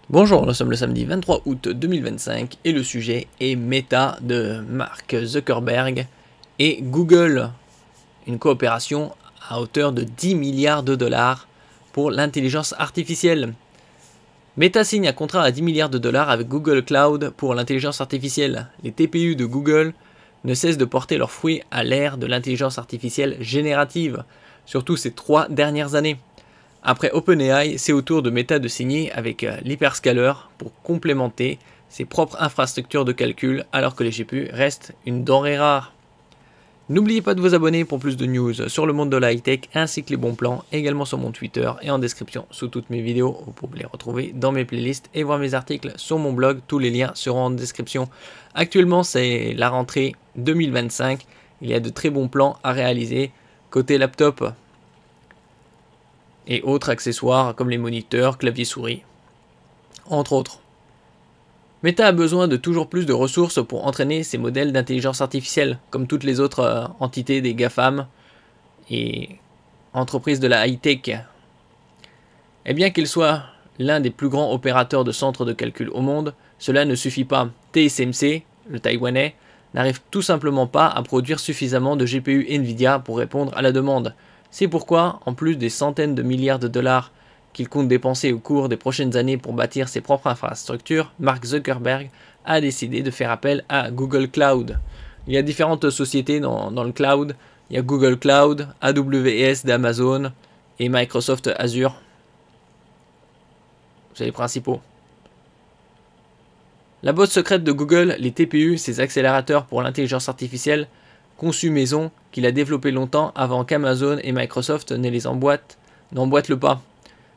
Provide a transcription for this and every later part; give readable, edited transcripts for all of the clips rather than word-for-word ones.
Bonjour, nous sommes le samedi 23 août 2025 et le sujet est Meta de Mark Zuckerberg et Google. Une coopération à hauteur de 10 milliards de dollars pour l'intelligence artificielle. Meta signe un contrat à 10 milliards de dollars avec Google Cloud pour l'intelligence artificielle. Les TPU de Google ne cessent de porter leurs fruits à l'ère de l'intelligence artificielle générative, surtout ces 3 dernières années. Après OpenAI, c'est au tour de Meta de signer avec l'hyperscaler pour complémenter ses propres infrastructures de calcul alors que les GPU restent une denrée rare. N'oubliez pas de vous abonner pour plus de news sur le monde de la high-tech ainsi que les bons plans, également sur mon Twitter et en description sous toutes mes vidéos. Vous pouvez les retrouver dans mes playlists et voir mes articles sur mon blog. Tous les liens seront en description. Actuellement, c'est la rentrée 2025. Il y a de très bons plans à réaliser côté laptop et autres accessoires comme les moniteurs, clavier souris, entre autres. Meta a besoin de toujours plus de ressources pour entraîner ses modèles d'intelligence artificielle, comme toutes les autres entités des GAFAM et entreprises de la high-tech. Et bien qu'il soit l'un des plus grands opérateurs de centres de calcul au monde, cela ne suffit pas. TSMC, le taïwanais, n'arrive tout simplement pas à produire suffisamment de GPU Nvidia pour répondre à la demande. C'est pourquoi, en plus des centaines de milliards de dollars qu'il compte dépenser au cours des prochaines années pour bâtir ses propres infrastructures, Mark Zuckerberg a décidé de faire appel à Google Cloud. Il y a différentes sociétés dans le cloud. Il y a Google Cloud, AWS d'Amazon et Microsoft Azure. C'est les principaux. La boîte secrète de Google, les TPU, ses accélérateurs pour l'intelligence artificielle, conçus maison, qu'il a développé longtemps avant qu'Amazon et Microsoft n'emboîtent le pas.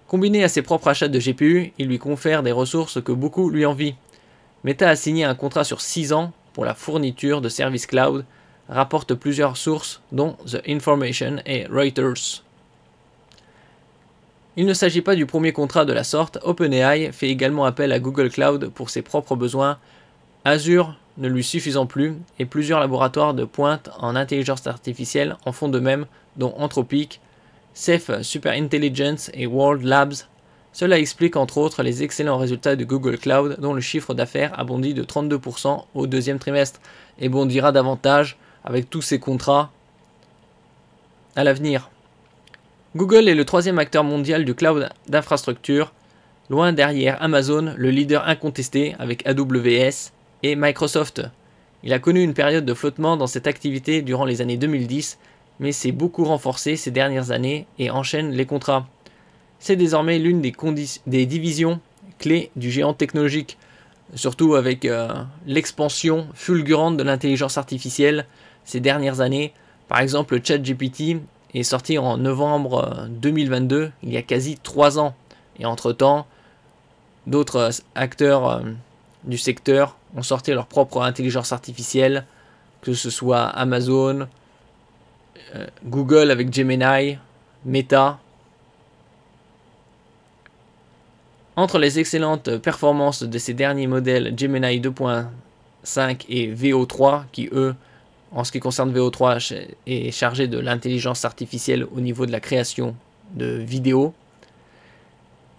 Combiné à ses propres achats de GPU, il lui confère des ressources que beaucoup lui envient. Meta a signé un contrat sur 6 ans pour la fourniture de services cloud, rapportent plusieurs sources dont The Information et Reuters. Il ne s'agit pas du premier contrat de la sorte. OpenAI fait également appel à Google Cloud pour ses propres besoins, Azure ne lui suffisant plus, et plusieurs laboratoires de pointe en intelligence artificielle en font de même, dont Anthropic, Ceph Superintelligence et World Labs. Cela explique entre autres les excellents résultats de Google Cloud, dont le chiffre d'affaires a bondi de 32% au deuxième trimestre, et bondira davantage avec tous ces contrats à l'avenir. Google est le troisième acteur mondial du cloud d'infrastructure, loin derrière Amazon, le leader incontesté avec AWS et Microsoft. Il a connu une période de flottement dans cette activité durant les années 2010, mais s'est beaucoup renforcé ces dernières années et enchaîne les contrats. C'est désormais l'une des divisions clés du géant technologique, surtout avec l'expansion fulgurante de l'intelligence artificielle ces dernières années. Par exemple, le ChatGPT est sorti en novembre 2022, il y a quasi 3 ans. Et entre-temps, d'autres acteurs du secteur ont sorti leur propre intelligence artificielle, que ce soit Amazon, Google avec Gemini, Meta. Entre les excellentes performances de ces derniers modèles Gemini 2.5 et VO3, qui eux, en ce qui concerne VO3, est chargé de l'intelligence artificielle au niveau de la création de vidéos,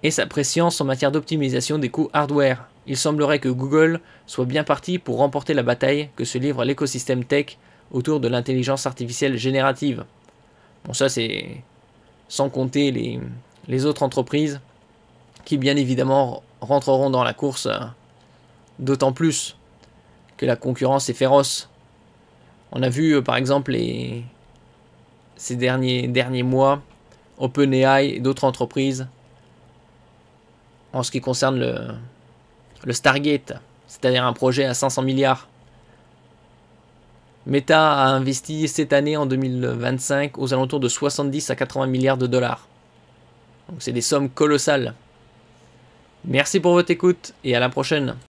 et sa préscience en matière d'optimisation des coûts hardware. Il semblerait que Google soit bien parti pour remporter la bataille que se livre l'écosystème tech autour de l'intelligence artificielle générative. Bon, ça c'est sans compter les autres entreprises qui bien évidemment rentreront dans la course, d'autant plus que la concurrence est féroce. On a vu par exemple ces derniers mois OpenAI et d'autres entreprises en ce qui concerne le Stargate, c'est-à-dire un projet à 500 milliards. Meta a investi cette année en 2025 aux alentours de 70 à 80 milliards de dollars. Donc c'est des sommes colossales. Merci pour votre écoute et à la prochaine.